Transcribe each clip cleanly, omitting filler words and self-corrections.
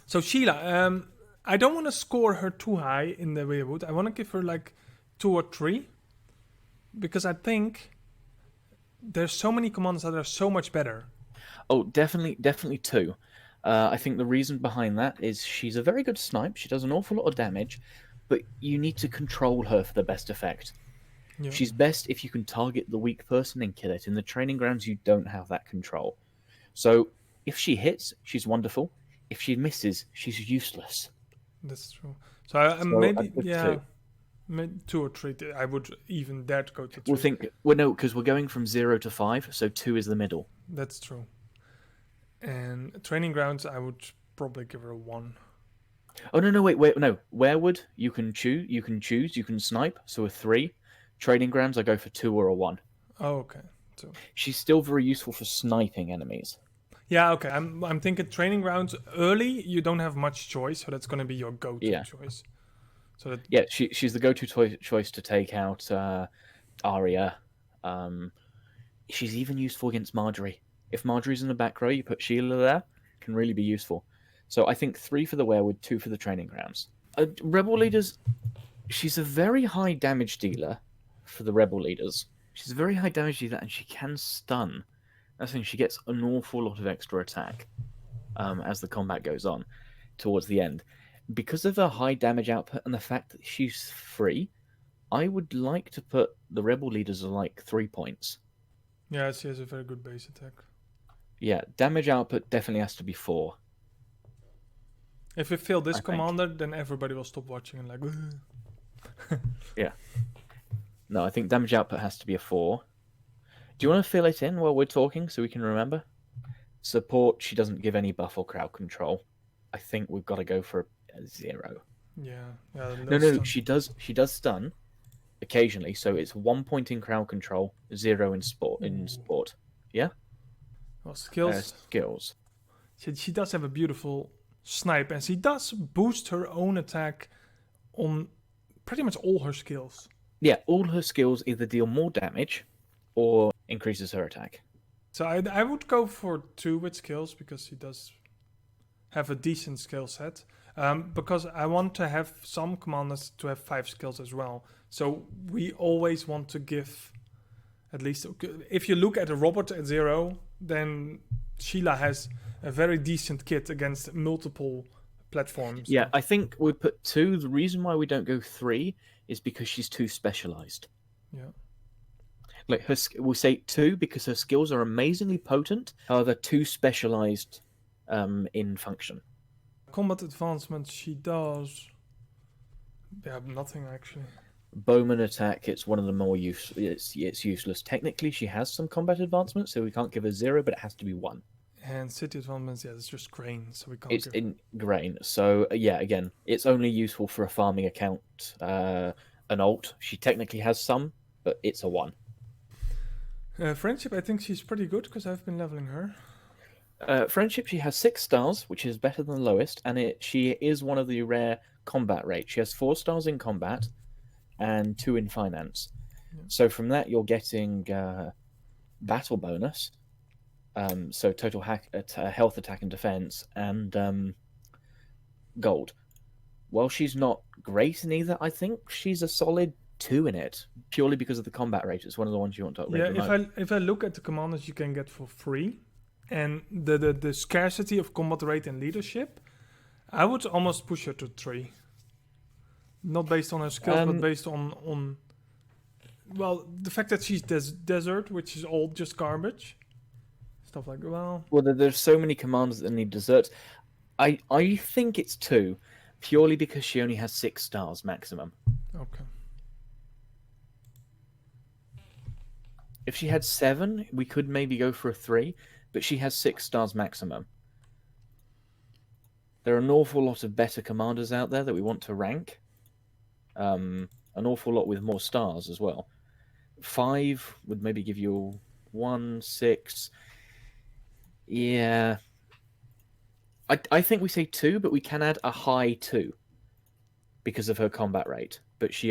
So Sheila, I don't want to score her too high in the Weirwood. I want to give her like 2 or 3 because I think there's so many commanders that are so much better. Oh, definitely two. I think the reason behind that is she's a very good snipe. She does an awful lot of damage, but you need to control her for the best effect. Yeah, She's best if you can target the weak person and kill it. In the training grounds, you don't have that control. So if she hits, she's wonderful. If she misses, she's useless. that's true. So So maybe I'd give yeah, two. maybe 2 or 3. I would even dare to go to We'll 3. think. Well, no, because we're going from 0 to 5, so two is the middle. That's true. And training grounds, I would probably give her a 1. Oh no, no, wait, no. Werewood, you can choose, you can snipe. So a 3. Training grounds, I go for 2 or a 1. Oh, okay. 2. She's still very useful for sniping enemies. Yeah, okay. I'm thinking training grounds early. You don't have much choice, so that's going to be your go-to Yeah, choice. So that yeah. She's the go-to choice to take out Arya. Um, she's even useful against Marjorie. If Marjorie's in the back row, you put Sheila there. Can really be useful. So I think 3 for the werewood, 2 for the training grounds. Rebel leaders. She's a very high damage dealer for the rebel leaders. She's a very high damage dealer, and she can stun. That's the thing. She gets an awful lot of extra attack as the combat goes on towards the end. Because of her high damage output and the fact that she's free, I would like to put the rebel leaders at like 3 points. yeah, she has a very good base attack. Yeah, damage output definitely has to be 4. If we fail this I think. commander, then everybody will stop watching and like. Yeah. No, I think damage output has to be a 4. Do you want to fill it in while we're talking so we can remember? Support, she doesn't give any buff or crowd control. I think we've got to go for a 0. Yeah, yeah. No, No no, stun. she does. She does stun occasionally, so it's 1 point in crowd control, 0 in sport. In Ooh. sport, yeah. Well, skills. Skills. She does have a beautiful snipe, and she does boost her own attack on pretty much all her skills. Yeah, all her skills either deal more damage or increases her attack. So I would go for 2 with skills because she does have a decent skill set. Because I want to have some commanders to have 5 skills as well. So we always want to give at least. If you look at a robot at 0, then Sheila has a very decent kit against multiple platforms. Yeah, I think we put 2. The reason why we don't go 3 is because she's too specialized. Yeah. Like we'll say 2 because her skills are amazingly potent, however, too specialized in function. Combat advancement, she does. Yeah, nothing actually. Bowman attack, it's one of the more use. It's useless. Technically, she has some combat advancement, so we can't give her 0, but it has to be 1. And city advancements, yeah, it's just grain, so we can't It's give. in grain, so yeah. Again, it's only useful for a farming account. An alt, she technically has some, but it's a 1. Friendship, I think she's pretty good because I've been leveling her. Friendship, she has 6 stars, which is better than the lowest, and she is one of the rare combat rates. She has 4 stars in combat and 2 in finance. Yeah. So from that, you're getting battle bonus. So total health, attack, and defense, and gold. Well, she's not great in either. I think she's a solid 2 in it, purely because of the combat rate. It's one of the ones you want to upgrade Yeah, the most. if I look at the commanders you can get for free, and the scarcity of combat rate and leadership, I would almost push her to 3. Not based on her skills, but based on well, the fact that she's desert, which is all just garbage. Stuff like Well, there's so many commanders that need desserts. I think it's 2, purely because she only has 6 stars maximum. okay. If she had 7, we could maybe go for a 3, but she has 6 stars maximum. There are an awful lot of better commanders out there that we want to rank. An awful lot with more stars as well. 5 would maybe give you 1, 6. Yeah. I think we say 2, but we can add a high 2 because of her combat rate. But she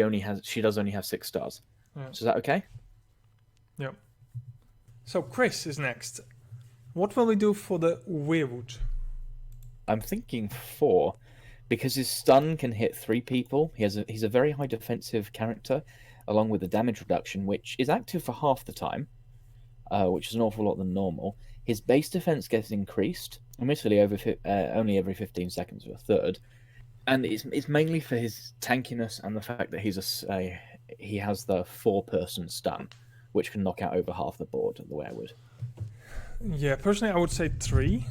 does only have 6 stars. Yeah. So is that okay? Yep. So Chris is next. What will we do for the Weirwood? I'm thinking 4, because his stun can hit 3 people. He's a very high defensive character, along with the damage reduction, which is active for half the time, which is an awful lot than normal. His base defense gets increased, admittedly only every 15 seconds or a third, and it's mainly for his tankiness and the fact that he has the 4-person stun, which can knock out over half the board at the werewood. Yeah, personally, I would say 3,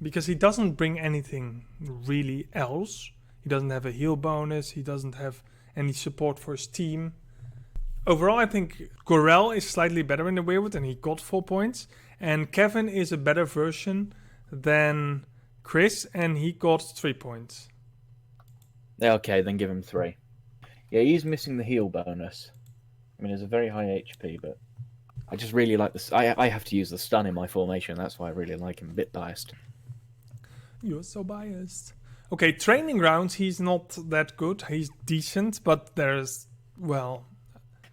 because he doesn't bring anything really else. He doesn't have a heal bonus. He doesn't have any support for his team. Overall, I think Gorel is slightly better in the werewood, and he got 4 points. And Kevin is a better version than Chris, and he got 3 points. Okay, then give him 3. Yeah, he's missing the heal bonus. I mean, he's a very high HP, but I just really like this. I have to use the stun in my formation. That's why I really like him. A bit biased. You're so biased. Okay, training rounds, he's not that good. He's decent, but there's, well...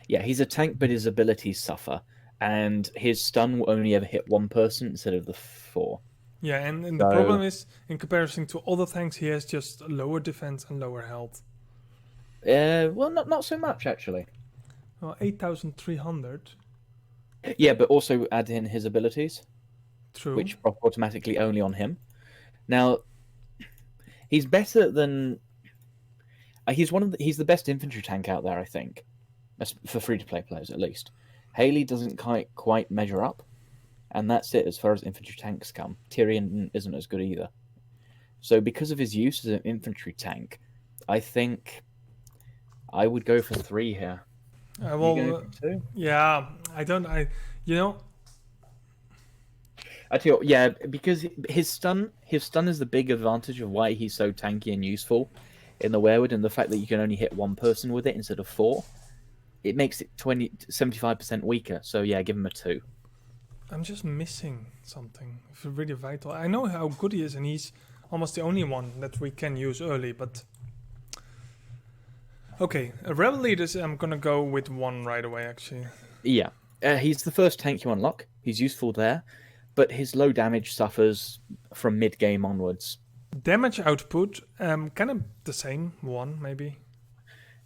Yeah, he's a tank, but his abilities suffer. And his stun will only ever hit 1 person instead of the 4. Yeah, and the problem is, in comparison to other tanks, he has just lower defense and lower health. Well, not so much, actually. Well, 8,300. Yeah, but also add in his abilities. True. Which proc automatically only on him. Now, he's better than... he's the best infantry tank out there, I think. For free-to-play players, at least. Haley doesn't quite measure up. And that's it as far as infantry tanks come. Tyrion isn't as good either. So because of his use as an infantry tank, I think I would go for 3 here. Well, 2? Yeah, I tell you what, yeah, because his stun is the big advantage of why he's so tanky and useful in the werewood, and the fact that you can only hit 1 person with it instead of 4. It makes it 75% weaker. So yeah, give him a 2. I'm just missing something. It's really vital. I know how good he is, and he's almost the only one that we can use early, but... Okay, Rebel Leaders, I'm gonna go with 1 right away, actually. Yeah, he's the first tank you unlock. He's useful there, but his low damage suffers from mid-game onwards. Damage output, kind of the same, 1 maybe.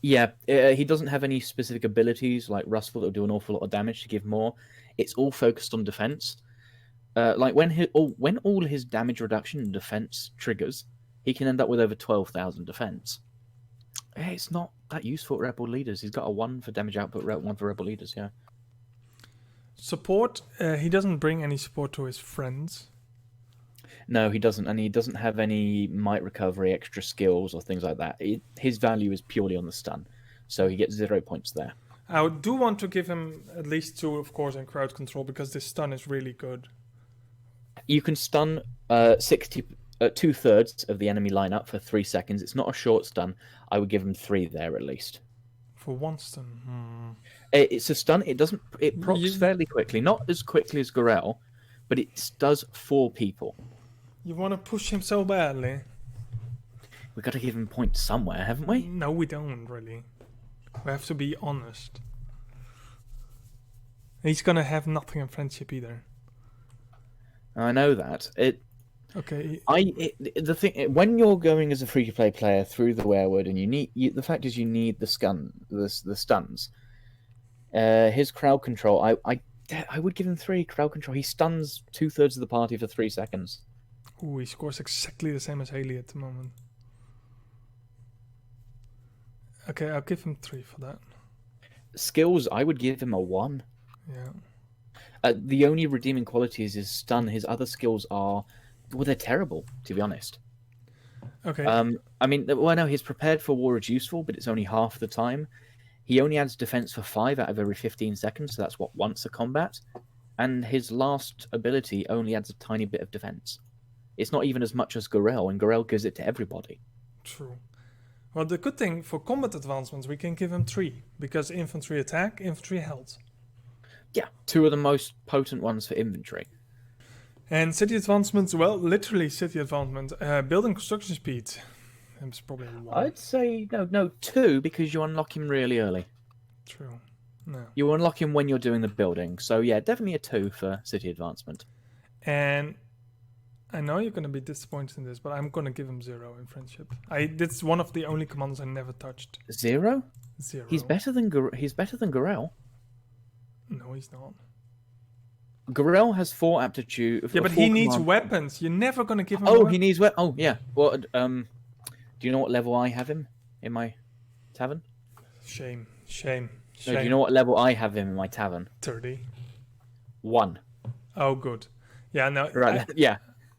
Yeah, he doesn't have any specific abilities like Rustful that will do an awful lot of damage to give more. It's all focused on defense. Like when all his damage reduction and defense triggers, he can end up with over 12,000 defense. It's not that useful at Rebel Leaders. He's got a 1 for damage output, 1 for Rebel Leaders, yeah. Support, he doesn't bring any support to his friends. No, he doesn't, and he doesn't have any might recovery, extra skills, or things like that. His value is purely on the stun, so he gets 0 points there. I do want to give him at least 2, of course, in crowd control, because this stun is really good. You can stun 2/3 of the enemy lineup for 3 seconds. It's not a short stun. I would give him 3 there at least. For 1 stun? It's a stun. It procs fairly quickly. Not as quickly as Gorel, but it does 4 people. You want to push him so badly. We've got to give him points somewhere, haven't we? No, we don't, really. We have to be honest. He's gonna have nothing in friendship either. I know that. Okay. The thing when you're going as a free-to-play player through the werewood, and the fact is you need the stuns. His crowd control, I would give him 3 crowd control. He stuns 2/3 of the party for 3 seconds. Ooh, he scores exactly the same as Haley at the moment. Okay, I'll give him 3 for that. Skills, I would give him a 1. Yeah. The only redeeming quality is his stun. His other skills are, well, they're terrible, to be honest. Okay. I mean, well, no, his prepared for war is useful, but it's only half the time. He only adds defense for 5 out of every 15 seconds, so that's once a combat. And his last ability only adds a tiny bit of defense. It's not even as much as Gorel, and Gorel gives it to everybody. True. Well, the good thing for combat advancements, we can give him 3, because infantry attack, infantry health. Yeah, 2 of the most potent ones for infantry. And city advancements, well, literally city advancement. Building construction speed. It's probably 1. I'd say, no, 2, because you unlock him really early. True. No. You unlock him when you're doing the building. So, yeah, definitely a 2 for city advancement. And I know you're gonna be disappointed in this, but I'm gonna give him 0 in friendship. That's one of the only commanders I never touched. 0? 0. He's better than Garel. No, he's not. Garel has 4 aptitude. Yeah, but 4 he needs command- weapons. You're never gonna give him. Oh, he needs weapons. Oh, yeah. Well, do you know what level I have him in my tavern? Shame. No, do you know what level I have him in my tavern? 30. 1. Oh, good. Yeah, no. Right. Yeah.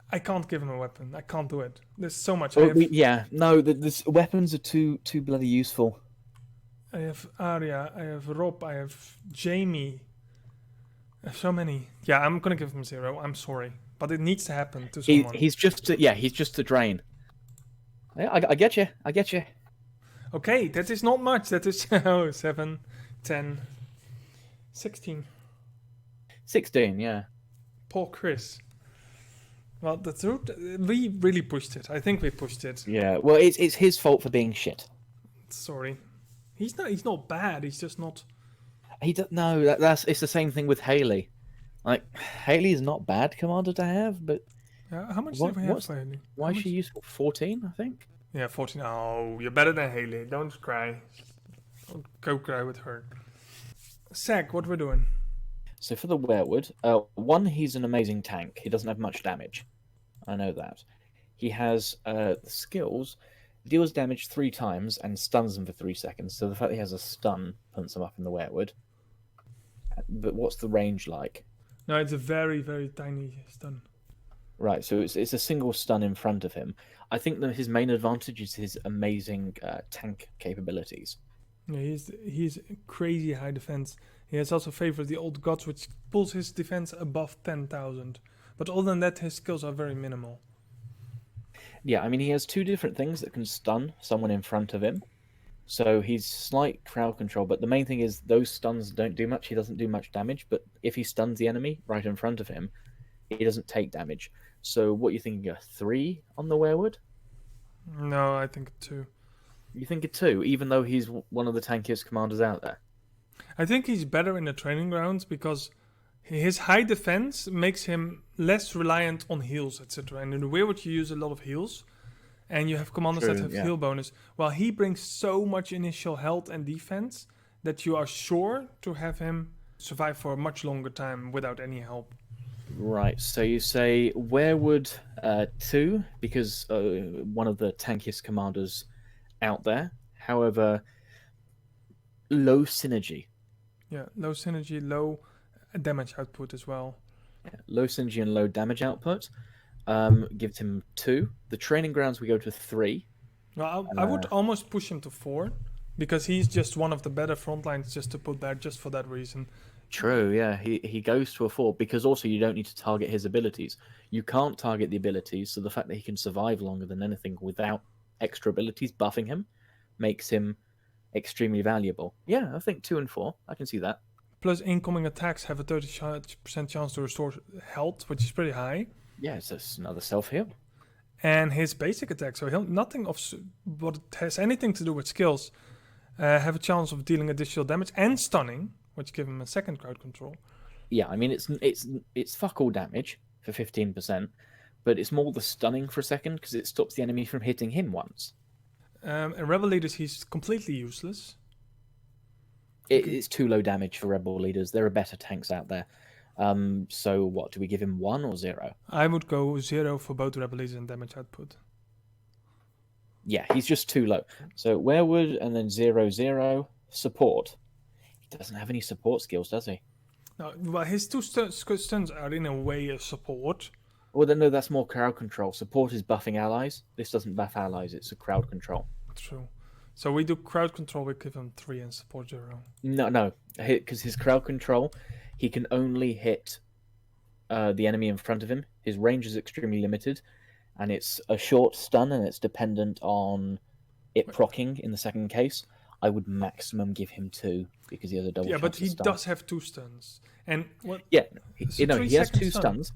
I can't give him a weapon. I can't do it. There's so much. Well, yeah. No, the weapons are too bloody useful. I have Arya. I have Rob. I have Jamie. I have so many. Yeah, I'm gonna give him 0. I'm sorry, but it needs to happen to someone. He's just a drain. I get you. I get you. Okay, that is not much. That is 7, 10, 16. 16. Yeah. Poor Chris. Well, the truth, we really pushed it. I think we pushed it. Yeah. Well, it's his fault for being shit. Sorry, he's not bad. He's just not. No. It's the same thing with Haley. Like Haley is not bad commander to have, but How much did we have for Haley? why is she useful? 14, I think. Yeah, 14. Oh, you're better than Haley. Don't cry. Don't go cry with her. Zach, what we're doing? So for the werewood, 1, he's an amazing tank. He doesn't have much damage. I know that. He has skills, deals damage 3 times and stuns them for 3 seconds. So the fact that he has a stun puts him up in the werewood. But what's the range like? No, it's a very, very tiny stun. Right, so it's a single stun in front of him. I think that his main advantage is his amazing tank capabilities. Yeah, he's crazy high defense. He has also Favor of the Old Gods, which pulls his defense above 10,000. But other than that, his skills are very minimal. Yeah, I mean, he has 2 different things that can stun someone in front of him. So he's slight crowd control, but the main thing is those stuns don't do much. He doesn't do much damage, but if he stuns the enemy right in front of him, he doesn't take damage. So what you thinking, a 3 on the werewood? No, I think 2. You think a 2, even though he's one of the tankiest commanders out there? I think he's better in the training grounds because his high defense makes him less reliant on heals, etc. And in the weirwood you use a lot of heals, and you have commanders that have heal bonus. Well, he brings so much initial health and defense that you are sure to have him survive for a much longer time without any help. Right, so you say werewood 2 because one of the tankiest commanders out there. However, low synergy. Yeah, low synergy, low damage output as well. Yeah, low synergy and low damage output. Gives him 2. The training grounds we go to 3. Well, I would almost push him to 4 because he's just one of the better front lines just to put there just for that reason. True, yeah. He goes to a 4 because also you don't need to target his abilities. You can't target the abilities, so the fact that he can survive longer than anything without extra abilities buffing him makes him extremely valuable. Yeah, I think 2 and 4. I can see that. Plus, incoming attacks have a 30% chance to restore health, which is pretty high. Yeah, it's just another self-heal. And his basic attack, so nothing of what has anything to do with skills, have a chance of dealing additional damage and stunning, which give him a second crowd control. Yeah, I mean it's fuck all damage for 15%, but it's more the stunning for a second because it stops the enemy from hitting him once. And Rebel Leaders, he's completely useless. It's too low damage for Rebel Leaders. There are better tanks out there. So what, do we give him 1 or 0? I would go 0 for both Rebel Leaders and damage output. Yeah, he's just too low. So werewood and then 0, 0. Support. He doesn't have any support skills, does he? No, well, his 2 stuns are in a way a support. Well, then no, that's more crowd control. Support is buffing allies. This doesn't buff allies. It's a crowd control. True. So we do crowd control. We give him 3 and support 0. No, because his crowd control, he can only hit the enemy in front of him. His range is extremely limited, and it's a short stun, and it's dependent on it proccing in the second case. I would maximum give him 2 because he has a double. Yeah, but he stun. does have 2 stuns, and what? Yeah, It's he a has 2 3-second stun. stuns,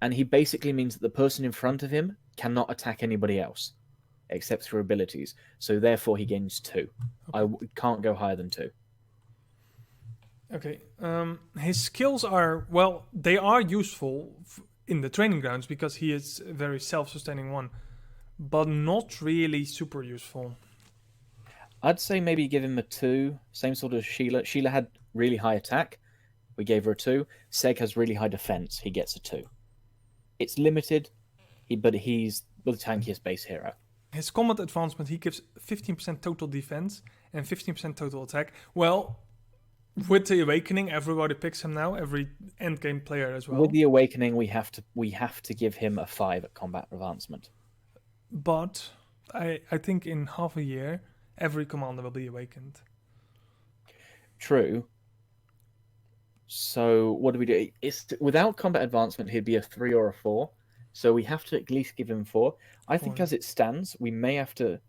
and he basically means that the person in front of him cannot attack anybody else except through abilities. So therefore, he gains 2. I can't go higher than 2. Okay. His skills are, well, they are useful in the training grounds because he is a very self-sustaining one, but not really super useful. I'd say maybe give him a 2. Same sort as Sheila. Sheila had really high attack. We gave her a 2. Seg has really high defense. He gets a 2. It's limited, but he's the tankiest base hero. His combat advancement, he gives 15% total defense and 15% total attack. Well, with the Awakening, everybody picks him now. Every endgame player as well. With the Awakening, we have to give him a 5 at combat advancement. But I think in half a year, every commander will be awakened. True. So what do we do? Without combat advancement, he'd be a 3 or a 4. So we have to at least give him 4. I think as it stands, we may have to...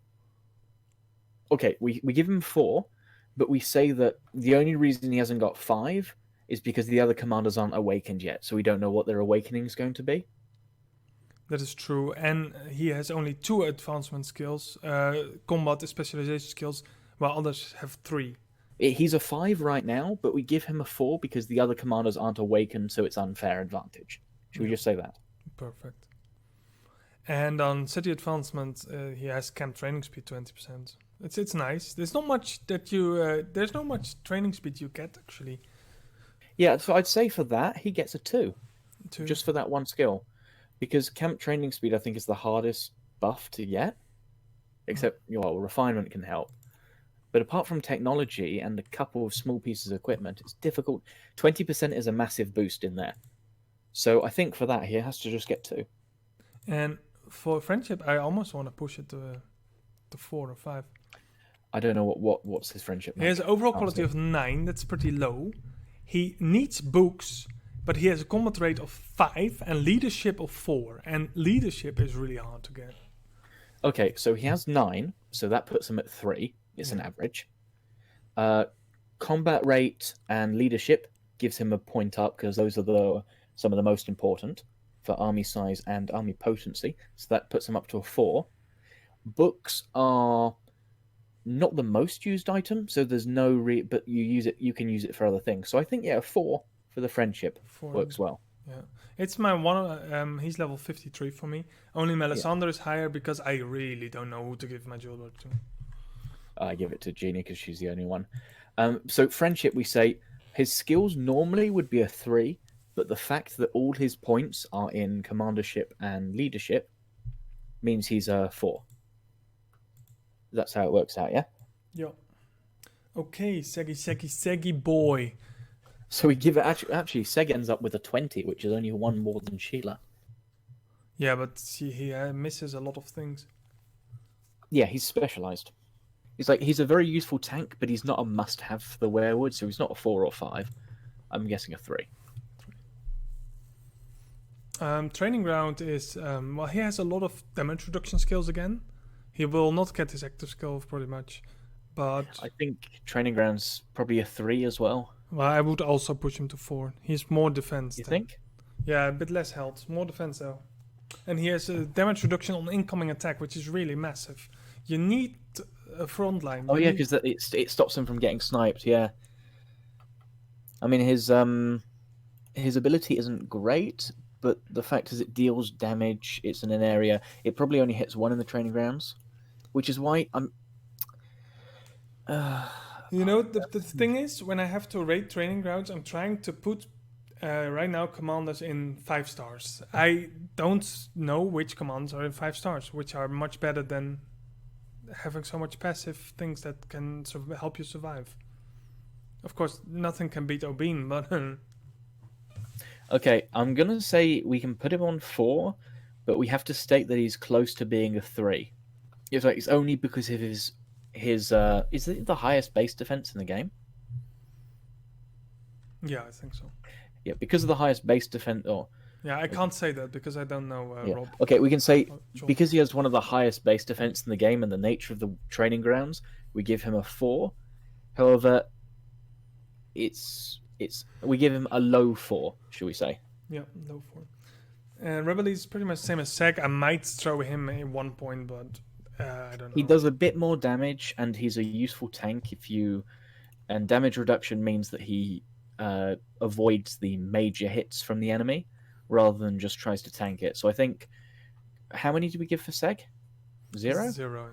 Okay, we give him 4, but we say that the only reason he hasn't got 5 is because the other commanders aren't awakened yet, so we don't know what their awakening is going to be. That is true, and he has only 2 advancement skills, combat and specialization skills, while others have 3. He's a 5 right now, but we give him a 4 because the other commanders aren't awakened, so it's unfair advantage. Should we just say that? Perfect. And on city advancement, he has camp training speed 20%. It's nice. There's not much that you there's not much training speed you get actually. Yeah, so I'd say for that he gets a 2, just for that one skill, because camp training speed I think is the hardest buff to get. Except refinement can help, but apart from technology and a couple of small pieces of equipment, it's difficult. 20% is a massive boost in there. So I think for that, he has to just get 2. And for friendship, I almost want to push it to 4 or 5. I don't know what's his friendship. He has an overall quality of 9. That's pretty low. He needs books, but he has a combat rate of 5 and leadership of 4. And leadership is really hard to get. Okay, so he has 9, so that puts him at 3. It's an average. Combat rate and leadership gives him a point up because those are some of the most important for army size and army potency. So that puts him up to a 4. Books are not the most used item, so there's no but you can use it for other things. So I think a 4 for the friendship works well. Yeah, it's my one. He's level 53 for me. Only Melisandre is higher because I really don't know who to give my jewel to. I give it to Gina because she's the only one. So friendship, we say his skills normally would be a 3, but the fact that all his points are in commandership and leadership means he's a 4. That's how it works out, yeah? Yeah. Okay, Seggy boy. So we give it... Actually, Seg ends up with a 20, which is only 1 more than Sheila. Yeah, but he misses a lot of things. Yeah, he's specialized. He's a very useful tank, but he's not a must-have for the werewood, so he's not a 4 or 5. I'm guessing a 3. Training ground is... he has a lot of damage reduction skills again. He will not get his active skill pretty much, but... I think training ground's probably a 3 as well. Well, I would also push him to 4. He's more defense. You think? Yeah, a bit less health. More defense though. And he has a damage reduction on incoming attack, which is really massive. You need a front line. Oh yeah, because it stops him from getting sniped, yeah. I mean, his ability isn't great, but the fact is it deals damage, it's in an area... It probably only hits 1 in the training grounds, which is why I'm... You know, the thing is, when I have to rate training grounds, I'm trying to put right now commanders in 5 stars. I don't know which commanders are in 5 stars, which are much better than having so much passive things that can help you survive. Of course, nothing can beat Obin, but... Okay, I'm going to say we can put him on 4, but we have to state that he's close to being a 3. It's only because of his is it the highest base defense in the game? Yeah, I think so. Yeah, because of the highest base defense... Yeah, I can't say that because I don't know Rob. Okay, we can say because he has one of the highest base defense in the game and the nature of the training grounds, we give him a 4. However, we give him a low 4, should we say? Yeah, low 4. And Rebel is pretty much the same as Seg. I might throw him in 1 point, but I don't know. He does a bit more damage, and he's a useful tank and damage reduction means that he avoids the major hits from the enemy, rather than just tries to tank it. So I think, how many do we give for Seg? 0? 0.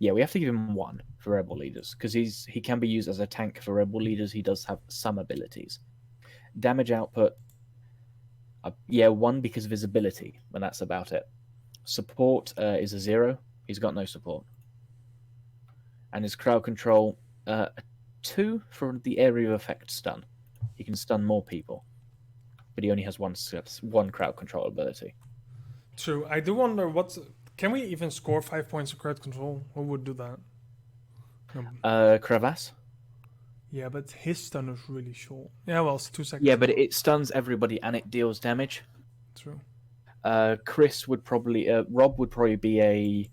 Yeah, we have to give him 1 for rebel leaders because he can be used as a tank for rebel leaders. He does have some abilities. Damage output, 1 because of his ability, and that's about it. Support is a 0. He's got no support. And his crowd control, a 2 for the area of effect stun. He can stun more people, but he only has one crowd control ability. True. I do wonder can we even score 5 points of crowd control? Who would do that? Crevasse. Yeah, but his stun is really short. Yeah, well, it's 2 seconds. Yeah, but it stuns everybody and it deals damage. True. Chris would probably, Rob would probably be a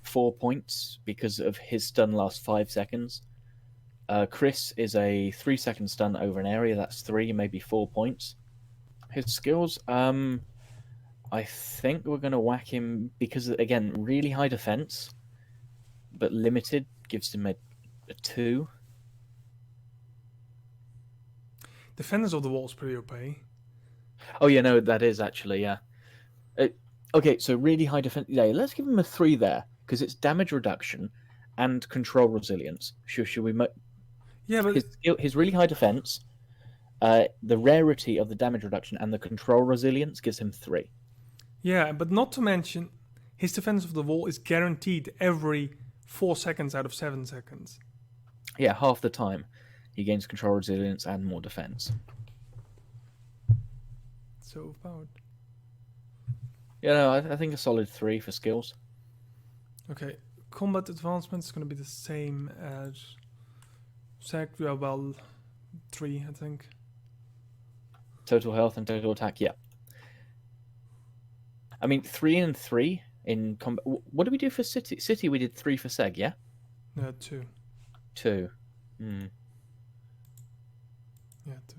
4 points because of his stun lasts 5 seconds. Chris is a 3-second stun over an area. That's 3, maybe 4 points. His skills, I think we're going to whack him because, again, really high defense, but limited gives him a 2. Defenders of the Wall is pretty OP. Oh, yeah, no, that is actually, yeah. Okay, so really high defense. Yeah, let's give him a 3 there because it's damage reduction and control resilience. Should we? Yeah, but his really high defense, the rarity of the damage reduction and the control resilience gives him 3. Yeah, but not to mention, his defense of the wall is guaranteed every 4 seconds out of 7 seconds. Yeah, half the time he gains control resilience and more defense. So about. Yeah, no, I think a solid 3 for skills. Okay, combat advancement is going to be the same as Zack. Yeah, well, 3, I think. Total health and total attack, yeah. I mean, 3 and 3 in combat. What did we do for City? City, we did 3 for Seg, yeah? No, 2. 2. Yeah, 2.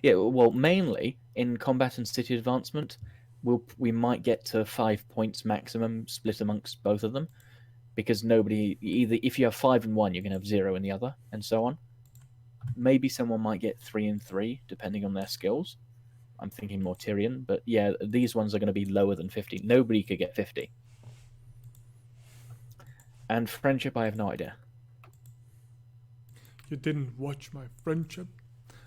Yeah, well, mainly in combat and city advancement, we might get to 5 points maximum split amongst both of them, because nobody either if you have 5 in one, you're gonna have 0 in the other, and so on. Maybe someone might get 3 and 3 depending on their skills. I'm thinking more Tyrion, but yeah, these ones are going to be lower than 50. Nobody could get 50. And friendship, I have no idea. You didn't watch my friendship.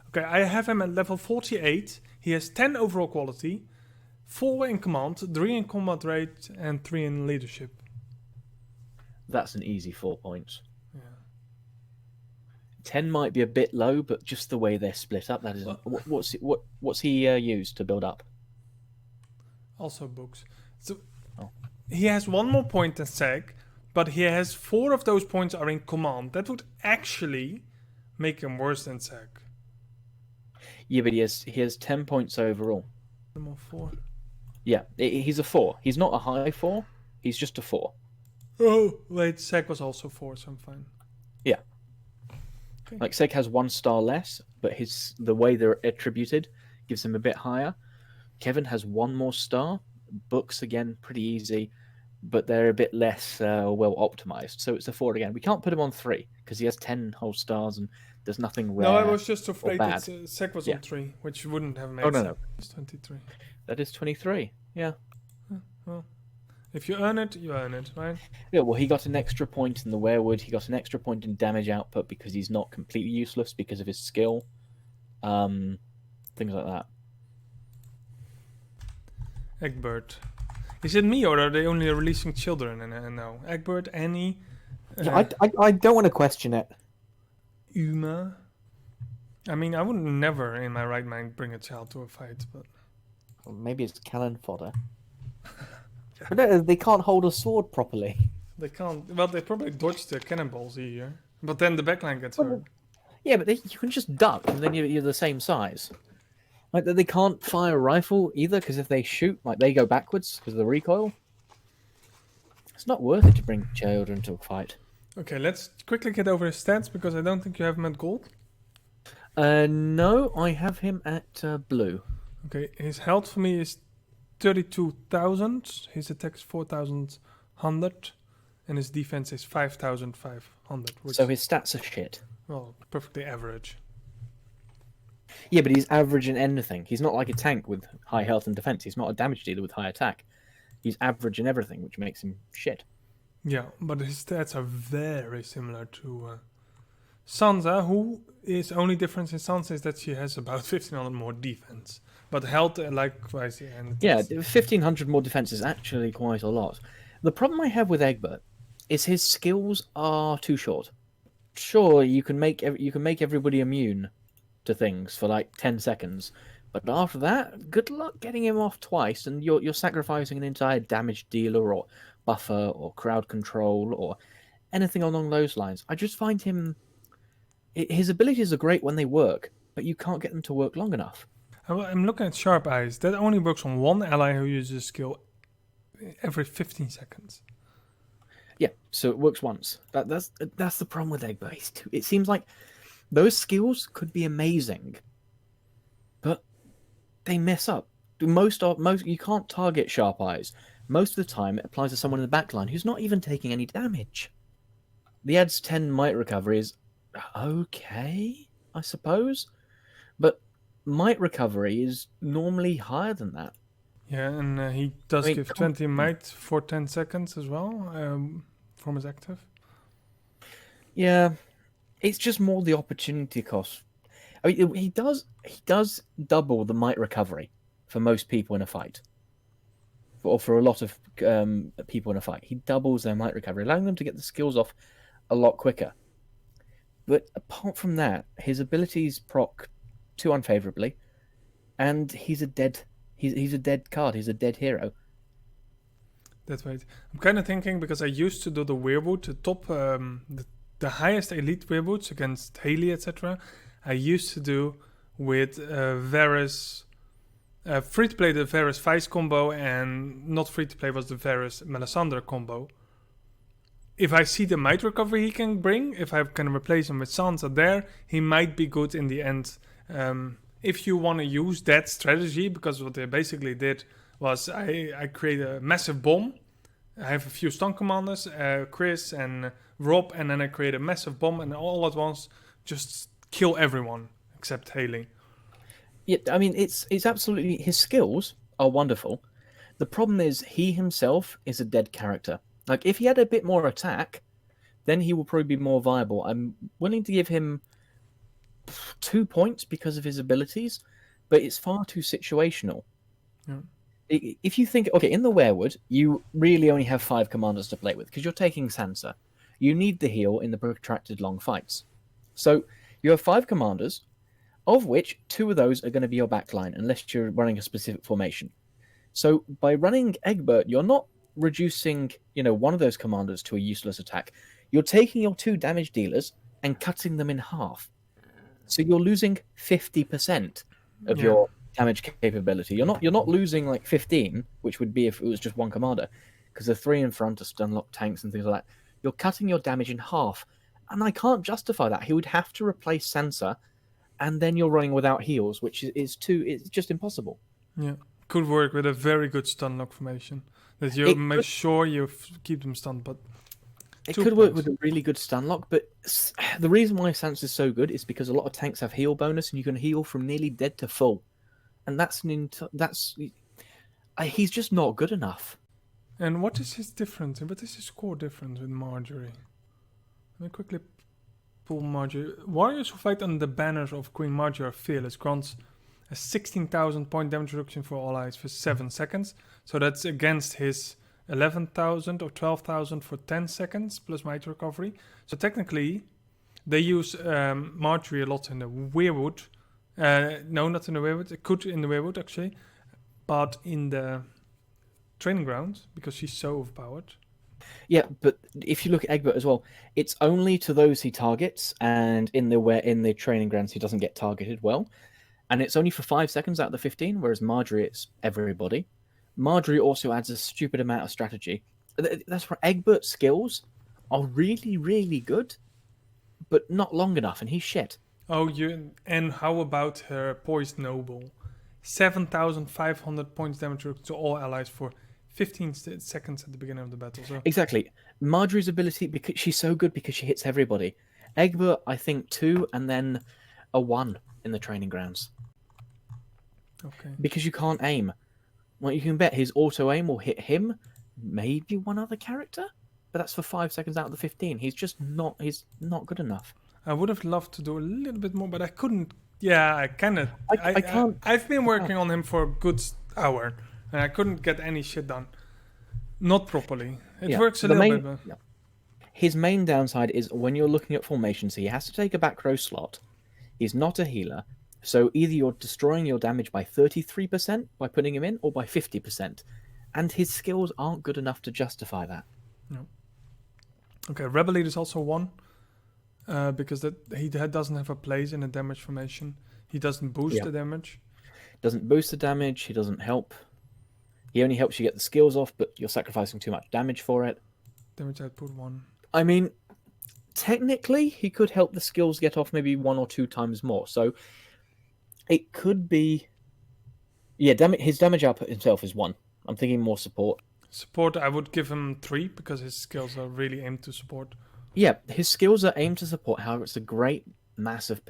Okay, I have him at level 48. He has 10 overall quality, 4 in command, 3 in combat rate, and 3 in leadership. That's an easy 4 points. Yeah. 10 might be a bit low, but just the way they're split up, that is. What's he used to build up? Also books. So he has 1 more point than Seg, but he has 4 of those points are in command. That would actually make him worse than Seg. Yeah, but he has 10 points overall. 4. Yeah, he's a 4. He's not a high 4. He's just a 4. Oh, wait, Seg was also 4, so I'm fine. Yeah. Okay. Like Seg has 1 star less, but the way they're attributed gives him a bit higher. Kevin has 1 more star. Books, again, pretty easy, but they're a bit less well optimized. So it's a 4 again. We can't put him on 3 because he has 10 whole stars and there's nothing rare. No, I was just afraid that bad. Seg was on 3, which wouldn't have made sense. No. It's 23. That is 23, yeah. Well, if you earn it, you earn it, right? Yeah, well, he got an extra point in the werewood. He got an extra point in damage output because he's not completely useless because of his skill. Things like that. Egbert. Is it me or are they only releasing children? And no, Egbert, Annie. I don't want to question it. Uma. I mean, I would never, in my right mind, bring a child to a fight, but Well, maybe it's cannon fodder. But no, they can't hold a sword properly. they can't. Well, they probably dodge the cannonballs easier, but then the backline gets hurt. Yeah, but you can just duck, and then you're the same size. Like they can't fire a rifle either, because if they shoot, like they go backwards because of the recoil. It's not worth it to bring children to a fight. Okay, let's quickly get over his stats because I don't think you have him at gold. No, I have him at blue. Okay, his health for me is 32,000. His attack is 4,100, and his defense is 5,500. So his stats are shit. Well, perfectly average. Yeah, but he's average in anything. He's not like a tank with high health and defense. He's not a damage dealer with high attack. He's average in everything, which makes him shit. Yeah, but his stats are very similar to Sansa, who is only difference in Sansa is that she has about 1500 more defense. But health, likewise, and Yeah, 1,500 more defense is actually quite a lot. The problem I have with Egbert is his skills are too short. Sure, you can make everybody immune to things for like 10 seconds, but after that, good luck getting him off twice, and you're sacrificing an entire damage dealer or buffer or crowd control or anything along those lines. I just find his abilities are great when they work, but you can't get them to work long enough. I'm looking at Sharp Eyes. That only works on one ally who uses a skill every 15 seconds. Yeah, so it works once. That's the problem with Egbert. It seems like those skills could be amazing, but they mess up. Most you can't target Sharp Eyes. Most of the time, it applies to someone in the backline who's not even taking any damage. The adds 10 might recovery is okay, I suppose, but might recovery is normally higher than that. Yeah, and he does give 20 might for 10 seconds as well from his active. Yeah, it's just more the opportunity cost. I mean, he does double the might recovery for most people in a fight, or for a lot of people in a fight. He doubles their might recovery, allowing them to get the skills off a lot quicker. But apart from that, his abilities proc too unfavorably, and he's a dead card. He's a dead hero. That's right. I'm kind of thinking because I used to do the weirwood, the top, the highest elite weirwoods against Haley, etc. I used to do with Varys, free to play the Varys Vice combo, and not free to play was the Varys Melisandre combo. If I see the might recovery he can bring, if I can replace him with Sansa there, he might be good in the end. If you want to use that strategy, because what they basically did was I create a massive bomb. I have a few stun commanders, Chris and Rob, and then I create a massive bomb, and all at once just kill everyone except Haley. Yeah, I mean, it's absolutely, his skills are wonderful. The problem is he himself is a dead character. Like, if he had a bit more attack, then he will probably be more viable. I'm willing to give him 2 points because of his abilities, but it's far too situational. Yeah. If you think, okay, in the Werewood, you really only have 5 commanders to play with because you're taking Sansa. You need the heal in the protracted long fights. So you have 5 commanders, of which 2 of those are going to be your backline, unless you're running a specific formation. So by running Egbert, you're not reducing, one of those commanders to a useless attack. You're taking your 2 damage dealers and cutting them in half. So you're losing 50% of your damage capability. You're not losing like 15, which would be if it was just 1 commander, because the 3 in front are stun lock tanks and things like that. You're cutting your damage in half, and I can't justify that. He would have to replace Sansa, and then you're running without heals, which it's just impossible. Yeah, could work with a very good stun lock formation. That you make sure you keep them stunned, but it could work with a really good stun lock. But the reason why Sansa is so good is because a lot of tanks have heal bonus, and you can heal from nearly dead to full, and he's just not good enough. And what is his difference? What is his score difference with Marjorie? Let me quickly pull Marjorie. Warriors who fight under the banners of Queen Marjorie are fearless. Grants a 16,000 point damage reduction for all allies for 7 seconds. So that's against his 11,000 or 12,000 for 10 seconds plus might recovery. So technically, they use Marjorie a lot in the Weirwood. No, not in the Weirwood. It could in the Weirwood actually, but in the training ground because she's so overpowered. Yeah, but if you look at Egbert as well, it's only to those he targets, and in the training grounds he doesn't get targeted well, and it's only for 5 seconds out of the 15. Whereas Marjorie, it's everybody. Marjorie also adds a stupid amount of strategy. That's where Egbert's skills are really, really good, but not long enough, and he's shit. Oh, and how about her Poised Noble? 7,500 points damage to all allies for 15 seconds at the beginning of the battle. So exactly. Marjorie's ability, because she's so good because she hits everybody. Egbert, I think 2, and then a 1. in the training grounds Okay. because you can't aim. Well, you can bet his auto aim will hit him, maybe one other character, but that's for 5 seconds out of the 15. He's just not. He's not good enough. I would have loved to do a little bit more, but I couldn't. Yeah, I kind of. I can't. I've been working on him for a good hour, and I couldn't get any shit done. Not properly. It Yeah, works a the little main- bit, but His main downside is when you're looking at formations, he has to take a back row slot. He's not a healer, so either you're destroying your damage by 33% by putting him in, or by 50%, and his skills aren't good enough to justify that. okay. Rebel Lead is also 1, because he doesn't have a place in a damage formation. He doesn't boost Yeah. the damage. Doesn't boost the damage. He doesn't help. He only helps you get the skills off, but you're sacrificing too much damage for it. Damage output 1. I mean, technically, he could help the skills get off maybe 1 or 2 times more. So it could be. Yeah, his damage output himself is 1. I'm thinking more support. Support, I would give him 3 because his skills are really aimed to support. Yeah, his skills are aimed to support. However, it's a great miss of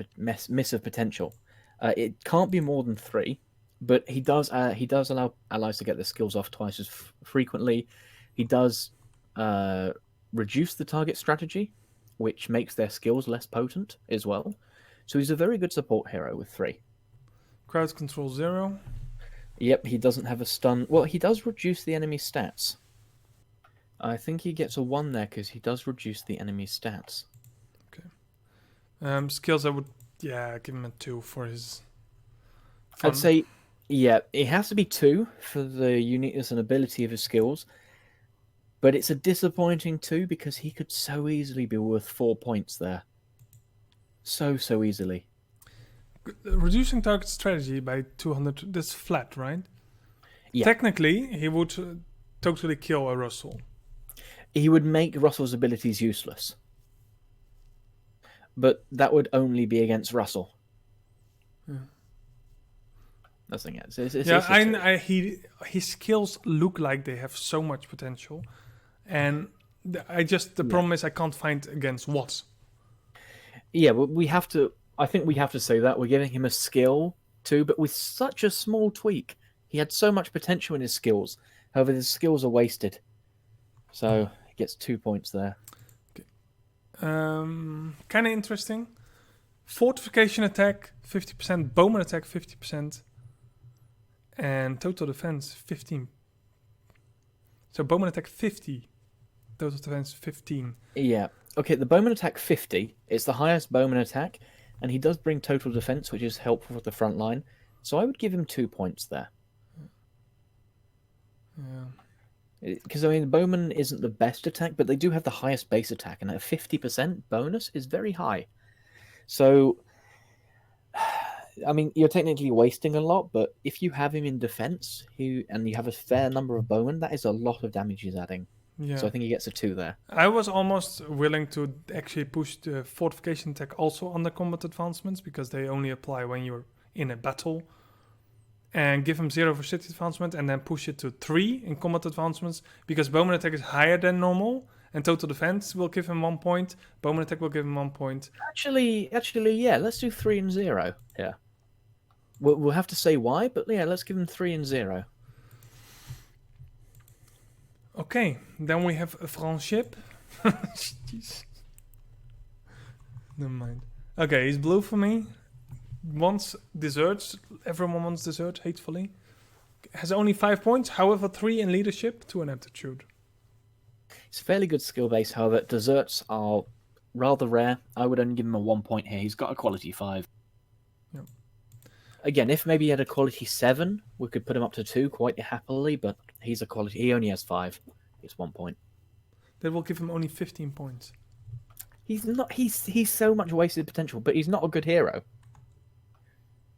potential. It can't be more than 3, but he does allow allies to get their skills off twice as frequently. He does reduce the target strategy, which makes their skills less potent as well. So he's a very good support hero with 3. Crowd control 0. Yep, he doesn't have a stun. Well, he does reduce the enemy's stats. I think he gets a 1 there because he does reduce the enemy's stats. Skills, I would give him a 2 for his. Fun. I'd say, yeah, it has to be 2 for the uniqueness and ability of his skills. But it's a disappointing 2 because he could so easily be worth 4 points there. So easily. Reducing target strategy by 200. That's flat, right? Yeah. Technically, he would totally kill a Russell. He would make Russell's abilities useless. But that would only be against Russell. Yeah. That's the thing. His skills look like they have so much potential, and the problem is I can't find against what. Yeah, but we have to. I think we have to say that we're giving him a skill too, but with such a small tweak, he had so much potential in his skills. However, his skills are wasted, so he gets 2 points there. Kind of interesting. Fortification attack 50%, bowman attack 50%, and total defense 15. So bowman attack 50, total defense 15. Yeah. Okay, the bowman attack 50. It's the highest bowman attack, and he does bring total defense, which is helpful for the front line. So I would give him 2 points there. Yeah. Because, I mean, the bowman isn't the best attack, but they do have the highest base attack, and a 50% bonus is very high. So, I mean, you're technically wasting a lot, but if you have him in defense, and you have a fair number of bowmen, that is a lot of damage he's adding. Yeah. So I think he gets a 2 there. I was almost willing to actually push the fortification attack also on the combat advancements because they only apply when you're in a battle. And give him 0 for city advancement and then push it to 3 in combat advancements because bowman attack is higher than normal and total defense will give him 1 point. Bowman attack will give him 1 point. Actually, yeah, let's do 3 and 0. Yeah. We'll have to say why, but yeah, let's give him 3 and 0. Okay, then we have a friendship. Jeez. Never mind. Okay, he's blue for me. Wants desserts. Everyone wants dessert, hatefully. Has only 5 points, however 3 in leadership, 2 in aptitude. It's a fairly good skill base, however, desserts are rather rare. I would only give him a 1 point here. He's got a quality 5. Yep. Again, if maybe he had a quality 7, we could put him up to 2 quite happily, but he only has 5. It's 1 point. That will give him only 15 points. He's so much wasted potential, but he's not a good hero.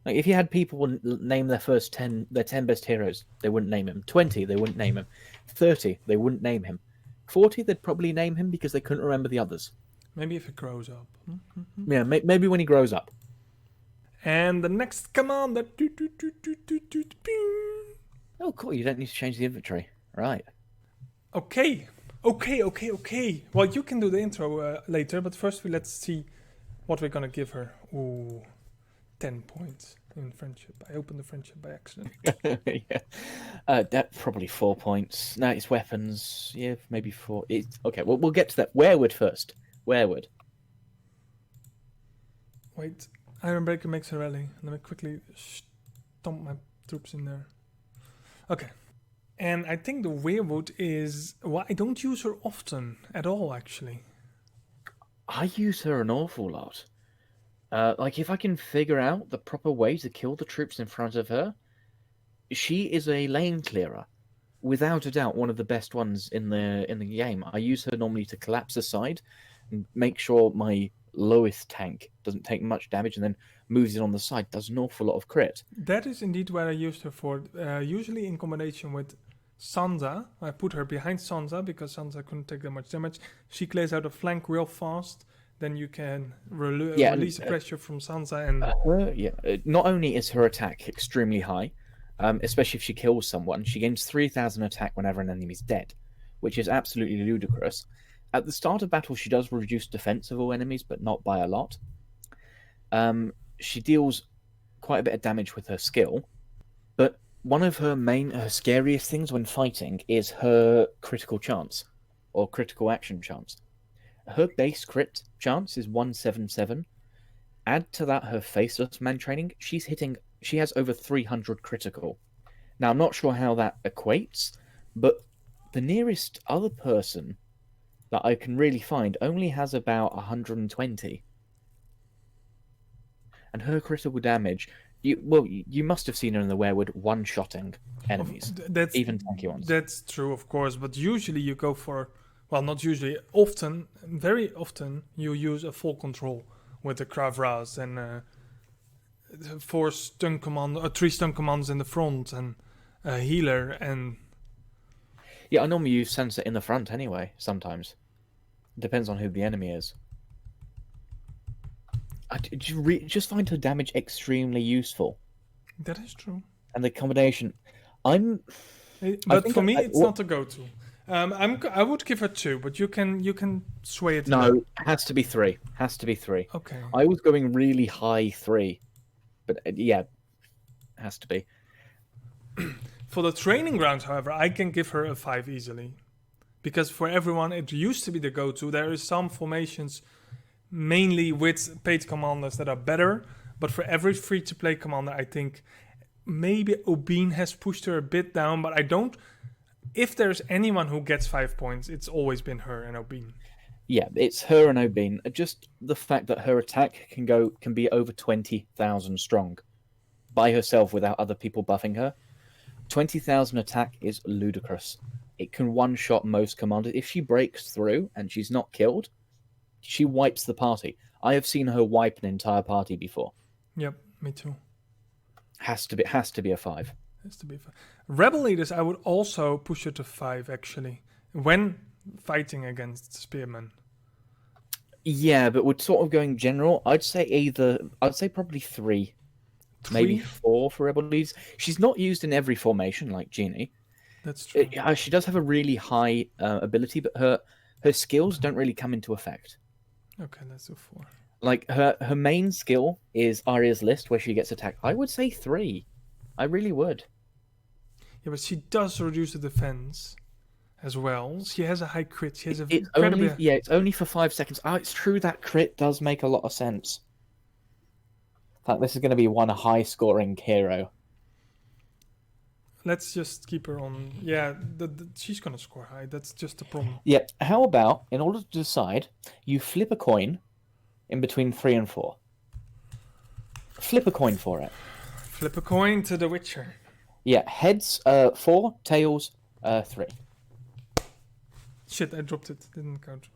Like, if you had people name their 10 best heroes, they wouldn't name him. 20, they wouldn't name him. 30, they wouldn't name him. 40, they'd probably name him because they couldn't remember the others. Maybe if it grows up. Yeah, maybe when he grows up. And the next commander. Oh, cool. You don't need to change the inventory. Right. Okay. Well, you can do the intro later, but first let's see what we're gonna give her. Ooh. 10 points in friendship. I opened the friendship by accident. Yeah. That probably 4 points. No, it's weapons. Yeah, maybe 4. Okay, well, we'll get to that. Werewood first. Werewood. Wait, Ironbreaker makes a rally. Let me quickly stomp my troops in there. Okay. And I think the Werewood is... Well, I don't use her often at all, actually. I use her an awful lot. Like, if I can figure out the proper way to kill the troops in front of her, she is a lane clearer. Without a doubt, one of the best ones in the game. I use her normally to collapse aside and make sure my lowest tank doesn't take much damage and then moves it on the side. Does an awful lot of crit. That is indeed what I used her for. Usually in combination with Sansa. I put her behind Sansa because Sansa couldn't take that much damage. She clears out a flank real fast. Then you can release the pressure from Sansa and... Not only is her attack extremely high, especially if she kills someone, she gains 3,000 attack whenever an enemy is dead, which is absolutely ludicrous. At the start of battle, she does reduce defense of all enemies, but not by a lot. She deals quite a bit of damage with her skill, but one of her scariest things when fighting is her critical chance, or critical action chance. Her base crit chance is 177. Add to that her faceless man training, she has over 300 critical. Now, I'm not sure how that equates, but the nearest other person that I can really find only has about 120. And her critical damage, you must have seen her in the Werewood one-shotting enemies, even tanky ones. That's true, of course, but usually you go for... Well, not usually. Often, very often, you use a full control with the Kravras and 3 stun commands in the front and a healer and... Yeah, I normally use Sansa in the front anyway, sometimes. Depends on who the enemy is. I just find her damage extremely useful. That is true. And the combination... But for me, it's not a go-to. I would give her 2, but you can sway it. No, it has to be 3. Has to be 3. Okay. I was going really high 3, but yeah, has to be. For the training grounds, however, I can give her a 5 easily, because for everyone it used to be the go-to. There is some formations, mainly with paid commanders, that are better, but for every free-to-play commander, I think maybe Obean has pushed her a bit down, but I don't. If there's anyone who gets 5 points, it's always been her and Obean. Yeah, it's her and Obean. Just the fact that her attack can be over 20,000 strong by herself without other people buffing her. 20,000 attack is ludicrous. It can one-shot most commanders. If she breaks through and she's not killed, she wipes the party. I have seen her wipe an entire party before. Yep, me too. Has to be a 5. Has to be 5. Rebel leaders, I would also push her to 5 actually when fighting against spearmen. Yeah, but we're sort of going general. I'd say probably 3. Maybe 4 for rebel leaders. She's not used in every formation like Jeannie. That's true. She does have a really high ability, but her skills don't really come into effect. Okay, let's do 4. Like her main skill is Arya's list, where she gets attacked. I would say 3. I really would. Yeah, but she does reduce the defense as well. She has a high crit. She has It's only for 5 seconds. Oh, it's true that crit does make a lot of sense. Like, this is going to be one high-scoring hero. Let's just keep her on. Yeah, she's going to score high. That's just the problem. Yeah, how about, in order to decide, you flip a coin in between 3 and 4. Flip a coin for it. Flip a coin to the Witcher. Yeah, heads 4, tails 3. Shit, I dropped it. Didn't count.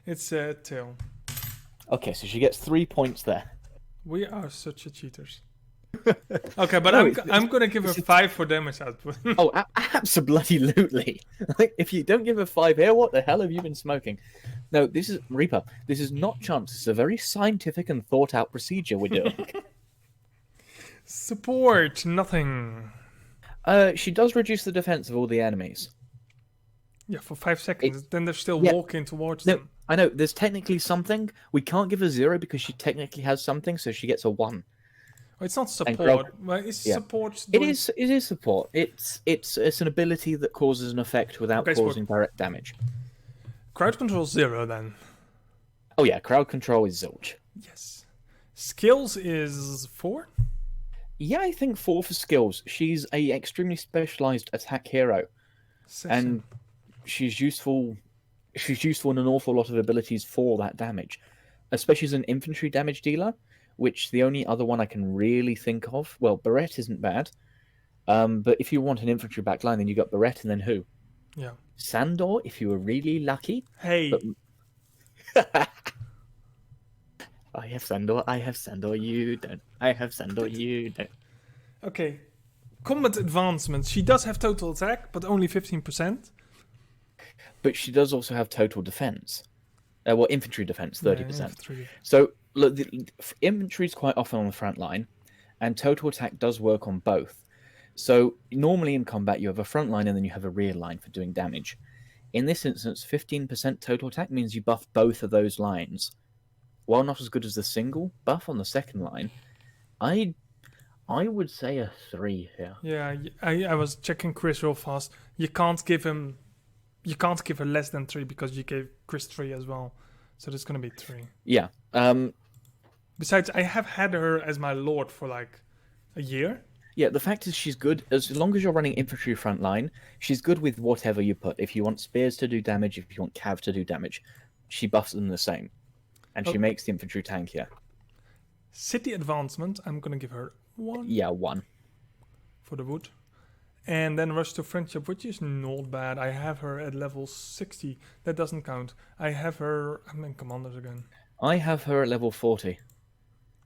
It's a tail. Okay, so she gets 3 points there. We are such a cheaters. Okay, but no, I'm gonna give her 5 for damage output. Oh, absolutely! If you don't give her 5 here, what the hell have you been smoking? No, this is Reaper. This is not chance. It's a very scientific and thought-out procedure we're doing. Support nothing. She does reduce the defense of all the enemies. Yeah, for 5 seconds. Then they're still walking towards them. I know there's technically something. We can't give her 0 because she technically has something, so she gets a 1. Oh, it's not And support. Well, is yeah. support It doing... is support. It's an ability that causes an effect without Okay, support. causing direct damage. Crowd control 0 then. Oh yeah, crowd control is zilch. Yes. Skills is 4? Yeah, I think 4 for skills. She's a extremely specialized attack hero, and she's useful. She's useful in an awful lot of abilities for that damage, especially as an infantry damage dealer. Which the only other one I can really think of. Well, Barrett isn't bad, but if you want an infantry backline, then you got Barrett, and then who? Yeah. Sandor, if you were really lucky. Hey. But... I have Sandor, you don't. I have Sandor, you don't. Okay. Combat advancement. She does have total attack, but only 15%. But she does also have total defense. Well, infantry defense, 30%. Yeah, infantry. So, look, infantry is quite often on the front line, and total attack does work on both. So, normally in combat, you have a front line and then you have a rear line for doing damage. In this instance, 15% total attack means you buff both of those lines. While not as good as the single buff on the second line, I would say a 3 here. Yeah, I was checking Chris real fast. You can't give her less than 3 because you gave Chris 3 as well. So there's gonna be 3. Yeah. Besides, I have had her as my lord for like a year. Yeah, the fact is she's good. As long as you're running infantry front line, she's good with whatever you put. If you want spears to do damage, if you want cav to do damage, she buffs them the same. And she makes the infantry tankier. City advancement, I'm gonna give her 1. Yeah, 1. For the wood. And then rush to friendship, which is not bad. I have her at level 60. That doesn't count. I'm in commanders again. I have her at level 40.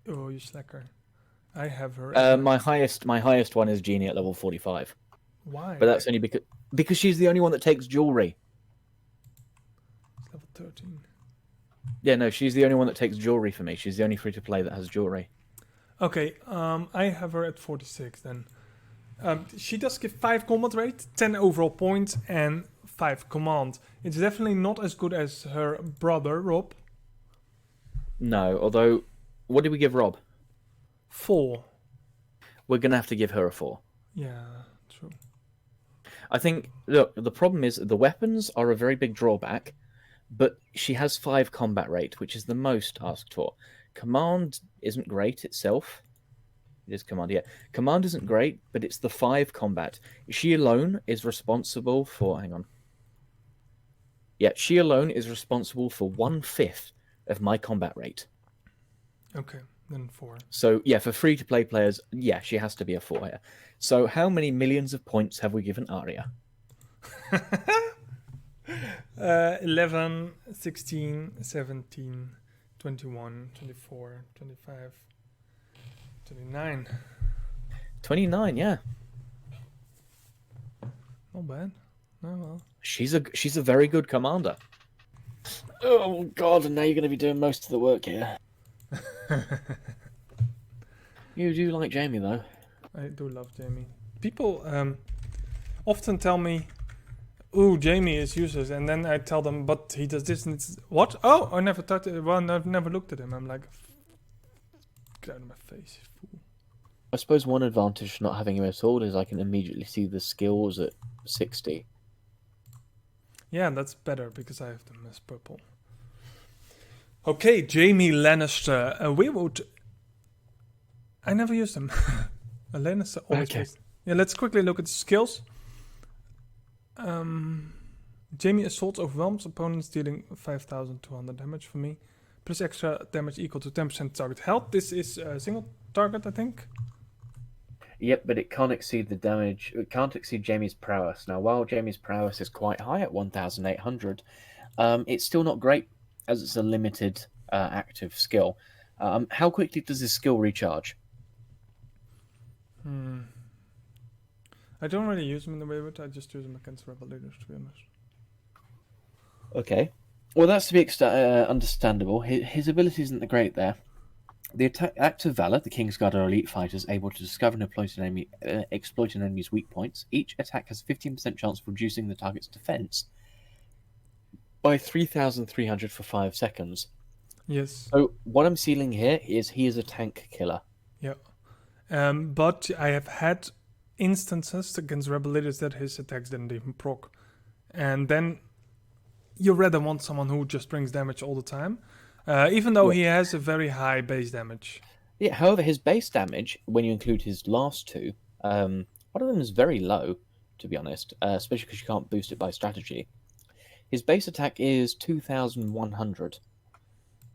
Oh, you slacker. I have her. My highest one is Genie at level 45. Why? But that's only because she's the only one that takes jewelry. It's level 13. Yeah, no, she's the only one that takes jewelry for me. She's the only free-to-play that has jewelry. Okay, I have her at 46 then. She does give 5 combat rate, 10 overall points, and 5 command. It's definitely not as good as her brother, Rob. No, although, what did we give Rob? 4. We're going to have to give her a 4. Yeah, true. I think, look, the problem is the weapons are a very big drawback, but she has 5 combat rate, which is the most asked for. Command isn't great itself. It is command, yeah. Command isn't great, but it's the 5 combat. She alone is responsible for... Hang on. Yeah, she alone is responsible for 1/5 of my combat rate. Okay, then 4. So, yeah, for free-to-play players, yeah, she has to be a 4 here. So, how many millions of points have we given Arya? 11, 16, 17, 21, 24, 25, 29. 29, yeah. Not bad. Oh well. She's a very good commander. Oh god, and now you're going to be doing most of the work here. You do like Jamie, though. I do love Jamie. People often tell me, "Ooh, Jamie is useless," and then I tell them, "But he does this and it's what? Oh, I never touched it. Well, I've never looked at him." I'm like, "Get out of my face, fool." I suppose one advantage not having him at all is I can immediately see the skills at 60. Yeah, that's better because I have them as purple. Okay, Jamie Lannister. I never used him. A Lannister always. Okay. Yeah, let's quickly look at the skills. Jamie assaults overwhelms opponents, dealing 5,200 damage for me, plus extra damage equal to 10% target health. This is a single target, I think. Yep, but it can't exceed the damage. It can't exceed Jamie's prowess. Now, while Jamie's prowess is quite high at 1,800, it's still not great as it's a limited active skill. How quickly does this skill recharge? I don't really use him in the way, but I just use him against rebel leaders, to be honest. Okay. Well, that's to be understandable. His ability isn't the great there. The Act of Valor, the Kingsguard are elite fighters able to discover and exploit an enemy's weak points. Each attack has 15% chance of reducing the target's defense. by 3,300 for 5 seconds. Yes. So what I'm sealing here is he is a tank killer. Yeah. But I have had instances against rebel leaders that his attacks didn't even proc. And then you rather want someone who just brings damage all the time. Even though he has a very high base damage. Yeah, however, his base damage, when you include his last two, one of them is very low, to be honest, especially because you can't boost it by strategy. His base attack is 2,100,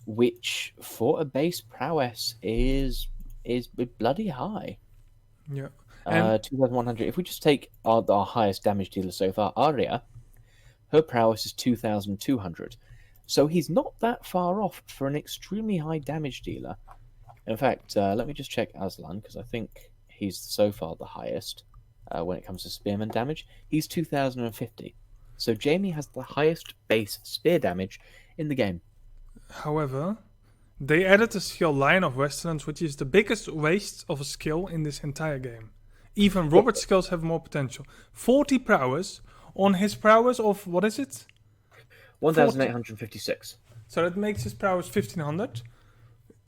which for a base prowess is bloody high. Yeah. 2,100. If we just take our highest damage dealer so far, Arya, her prowess is 2,200. So he's not that far off for an extremely high damage dealer. In fact, let me just check Aslan, because I think he's so far the highest when it comes to spearman damage. He's 2,050. So Jaime has the highest base spear damage in the game. However, they added a skill line of Westerlands, which is the biggest waste of a skill in this entire game. Even Robert's skills have more potential. 40 prowess on his prowess of, what is it? 1,856. So that makes his prowess 1,500.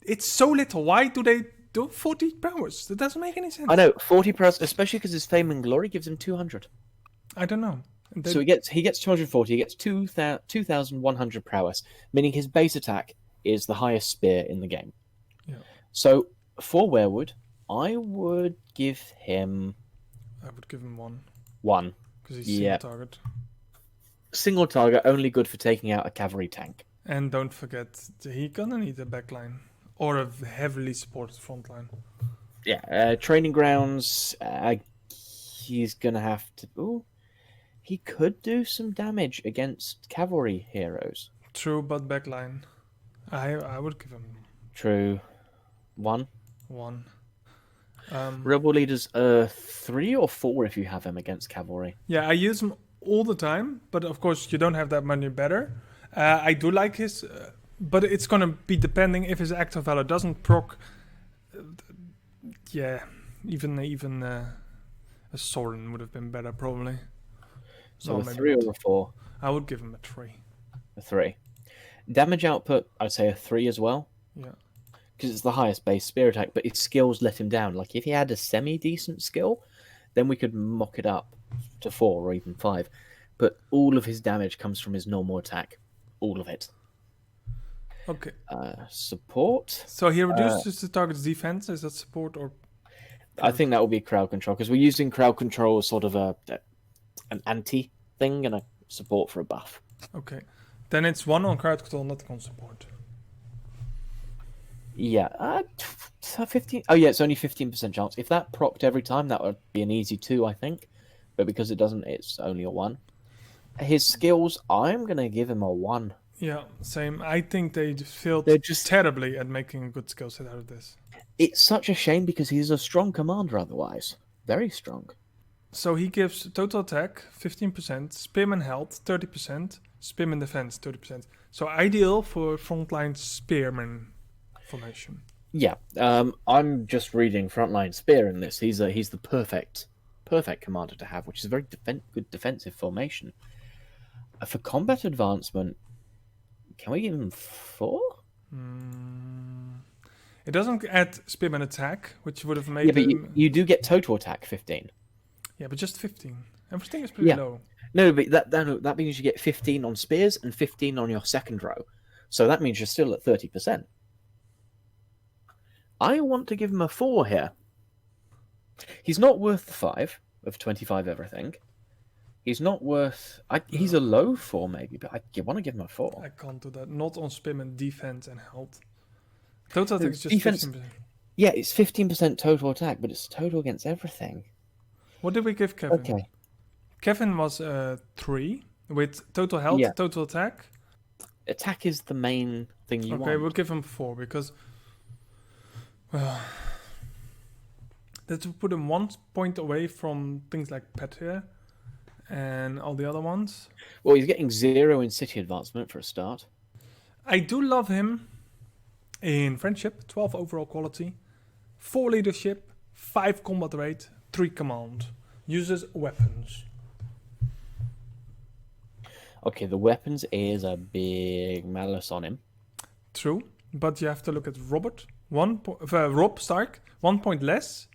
It's so little. Why do they do 40 prowess? That doesn't make any sense. I know, 40 prowess, especially because his fame and glory gives him 200. I don't know. So he gets 240, he gets 2,100 prowess, meaning his base attack is the highest spear in the game. Yeah. So for Werewood, I would give him... I would give him 1. 1. Because he's single target. Single target, only good for taking out a cavalry tank. And don't forget, he gonna need a backline. Or a heavily supported front line. Yeah, training grounds, he's gonna have to... Ooh, he could do some damage against cavalry heroes. True, but backline. I would give him... True. 1. 1. Rebel leaders 3 or 4 if you have him against cavalry. Yeah, I use him all the time, but of course you don't have that many better. I do like his, but it's gonna be depending if his act of valor doesn't proc. Yeah, even a Soren would have been better probably. So No, a maybe 3 not. or a 4? I would give him a 3. A 3. Damage output, I'd say a 3 as well. Yeah. Because it's the highest base spear attack, but his skills let him down. Like, if he had a semi-decent skill, then we could mock it up to 4 or even 5. But all of his damage comes from his normal attack. All of it. Okay. Support? So he reduces the target's defense. Is that support or... I think that will be crowd control, because we're using crowd control as sort of an anti-thing and a support for a buff. Okay. Then it's 1 on crowd control, not on support. Yeah, 15. Oh yeah, it's only 15% chance. If that procced every time, that would be an easy 2, I think. But because it doesn't, it's only a 1. His skills, I'm gonna give him a 1. Yeah, same. I think they failed They're just terribly at making a good skill set out of this. It's such a shame because he's a strong commander otherwise. Very strong. So he gives total attack 15%, spearman health 30%, spearman defense 30%. So ideal for frontline spearman formation. Yeah, I'm just reading frontline spear in this. He's the perfect commander to have, which is a very good defensive formation. For combat advancement, can we give him 4? It doesn't add spearman attack, which would have made Yeah, but him... you do get total attack 15. Yeah, but just 15. Everything is pretty low. No, but that means you get 15 on spears and 15 on your second row. So that means you're still at 30%. I want to give him a 4 here. He's not worth the 5 of 25 everything. He's not worth... he's a low 4 maybe, but I want to give him a 4. I can't do that. Not on spearman defense and health. Total attack is just defense, 15%. Yeah, it's 15% total attack, but it's total against everything. What did we give Kevin? Okay. Kevin was 3 with total health, total attack. Attack is the main thing you want. Okay, we'll give him 4 because... that would put him 1 point away from things like Petir and all the other ones. Well, he's getting 0 in city advancement for a start. I do love him in friendship, 12 overall quality, 4 leadership, 5 combat rate, 3 command. Uses weapons. Okay, the weapons is a big malus on him. True, but you have to look at Robert. Rob Stark, 1 point less,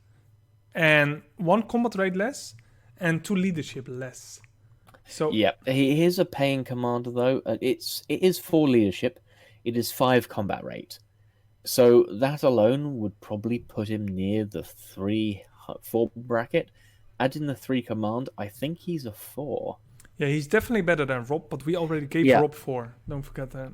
and 1 combat rate less, and 2 leadership less. So Yeah, he is a paying commander though. It is 4 leadership. It is 5 combat rate. So that alone would probably put him near the 3-4 bracket. Add in the 3 command, I think he's a 4. yeah, he's definitely better than Rob, but we already gave Yeah. Rob 4. Don't forget that.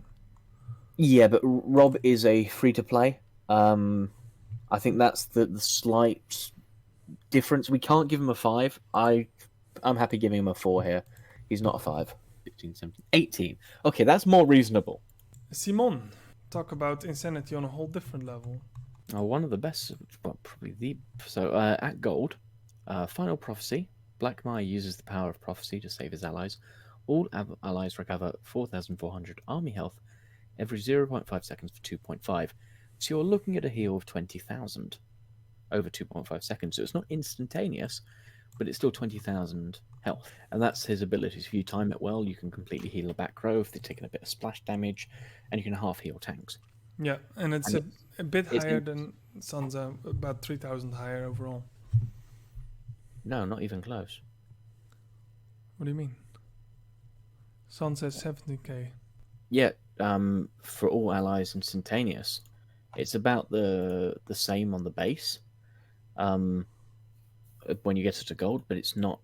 Yeah, but Rob is a free to play. I think that's the slight difference. We can't give him a 5. I'm happy giving him a 4 here. He's not a 5. 15, 17, 18. Okay, that's more reasonable. Simon, talk about insanity on a whole different level. One of the best, well, probably the... So, at gold, Final Prophecy. Blackmyre uses the power of prophecy to save his allies. All allies recover 4,400 army health every 0.5 seconds for 2.5. So you're looking at a heal of 20,000 over 2.5 seconds. So it's not instantaneous, but it's still 20,000 health. And that's his abilities. If you time it well, you can completely heal a back row if they're taking a bit of splash damage, and you can half heal tanks. Yeah, and it's And a bit it's higher than Sansa, about 3,000 higher overall. No, not even close. What do you mean? Sansa is 70k. Yeah, for all allies instantaneous, it's about the same on the base. When you get to gold, but it's not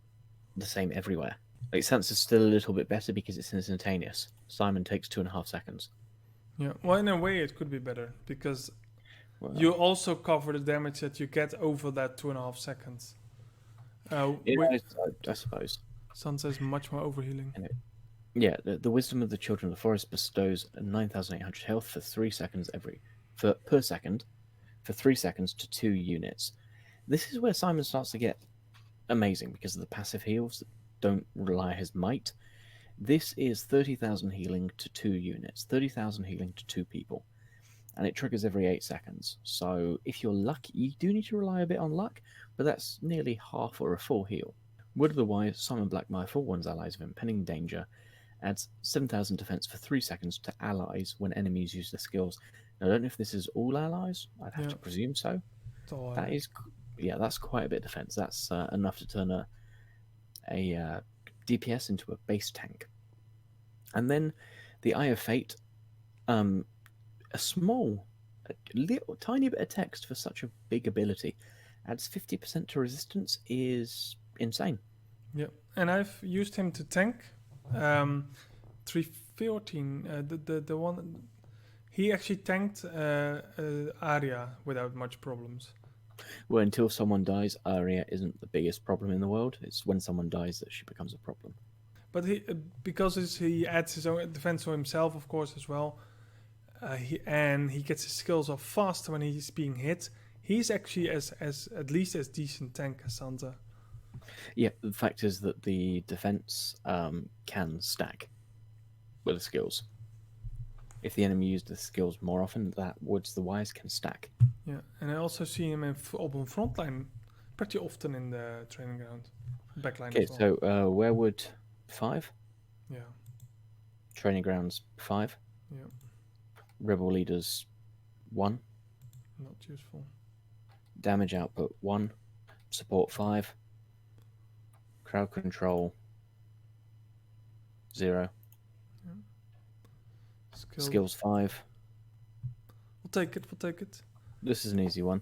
the same everywhere. Like Sansa's still a little bit better because it's instantaneous. Simon takes 2.5 seconds. Yeah, well, in a way, it could be better because Well, you also cover the damage that you get over that 2.5 seconds. I suppose. Sansa is much more overhealing. Yeah, the wisdom of the children of the forest bestows 9,800 health for 3 seconds per second for 3 seconds to 2 units. This is where Simon starts to get amazing because of the passive heals that don't rely his might. This is 30,000 healing to 2 units, 30,000 healing to 2 people, and it triggers every 8 seconds. So if you're lucky, you do need to rely a bit on luck, but that's nearly half or a full heal. Word of the wise, Simon Blackmyre forewarns allies of impending danger, adds 7,000 defense for 3 seconds to allies when enemies use their skills. Now, I don't know if this is all allies. I'd have to presume so. That is, yeah, that's quite a bit of defense. That's enough to turn a DPS into a base tank. And then the Eye of Fate, a little tiny bit of text for such a big ability, adds 50% to resistance is insane. Yeah, and I've used him to tank 314. The one he actually tanked Arya without much problems. Well, until someone dies, Arya isn't the biggest problem in the world. It's when someone dies that she becomes a problem. But he because he adds his own defense to himself, of course, as well. He gets his skills off faster when he's being hit. He's actually as at least as decent tank as Sansa. Yeah, the fact is that the defense can stack with the skills. If the enemy used the skills more often, that Woods the Wise can stack. Yeah, and I also see him up on frontline pretty often in the training ground, backline. Okay, as well. so Werewood 5, Yeah, training grounds 5, yeah, rebel leaders 1, not useful. damage output 1, support 5, crowd control 0, skills 5. We'll take it. We'll take it. This is an easy one.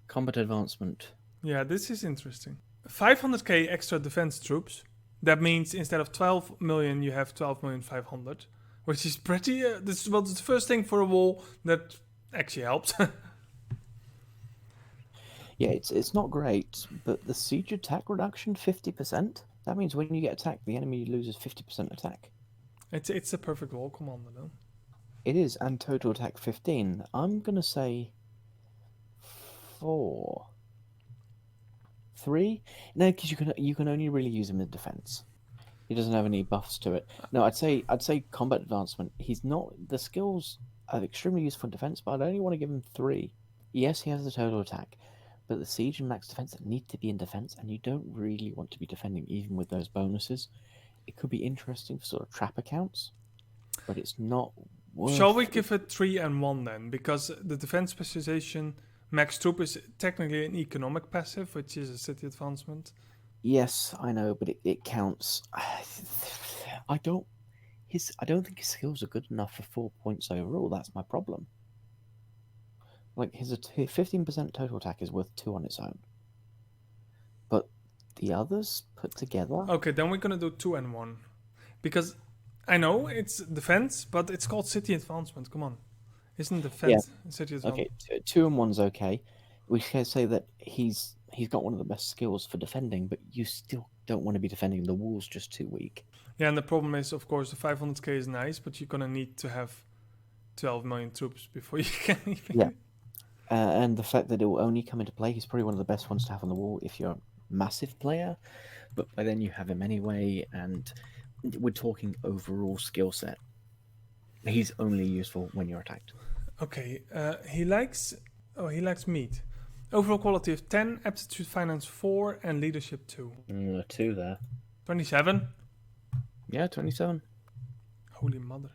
Combat advancement. Yeah, this is interesting. 500k extra defense troops. That means instead of 12 million, you have 12,500,000, which is pretty. This is the first thing for a wall that actually helps. Yeah, it's not great, but the siege attack reduction 50%. That means when you get attacked, the enemy loses 50% attack. It's a perfect wall commander, though. It is, and total attack 15. I'm gonna say 4. 3? No, because you can only really use him in defense. He doesn't have any buffs to it. No, I'd say combat advancement. He's not the skills are extremely useful in defense, but I'd only want to give him 3. Yes, he has the total attack, But the siege and max defense need to be in defense, and you don't really want to be defending even with those bonuses. It could be interesting for sort of trap accounts, but it's not worth. Shall we give it 3 and 1 then? Because the defense specialization max troop is technically an economic passive, which is a city advancement. Yes, I know, but it counts. I don't think his skills are good enough for 4 points overall. That's my problem. Like his 15% total attack is worth 2 on its own, but the others put together. Okay, then we're gonna do 2 and 1, because I know it's defense, but it's called city advancement. Come on, isn't defense city advancement? Okay, 2 and 1's okay. We can say that he's got one of the best skills for defending, but you still don't want to be defending the walls just too weak. Yeah, and the problem is, of course, the 500k is nice, but you're gonna need to have 12 million troops before you can even. Yeah. And the fact that it will only come into play, he's probably one of the best ones to have on the wall if you're a massive player, but by then you have him anyway, and we're talking overall skill set. He's only useful when you're attacked. Okay, he likes meat. Overall quality of 10, aptitude finance 4, and leadership 2. 2 there. 27? Yeah, 27. Holy mother.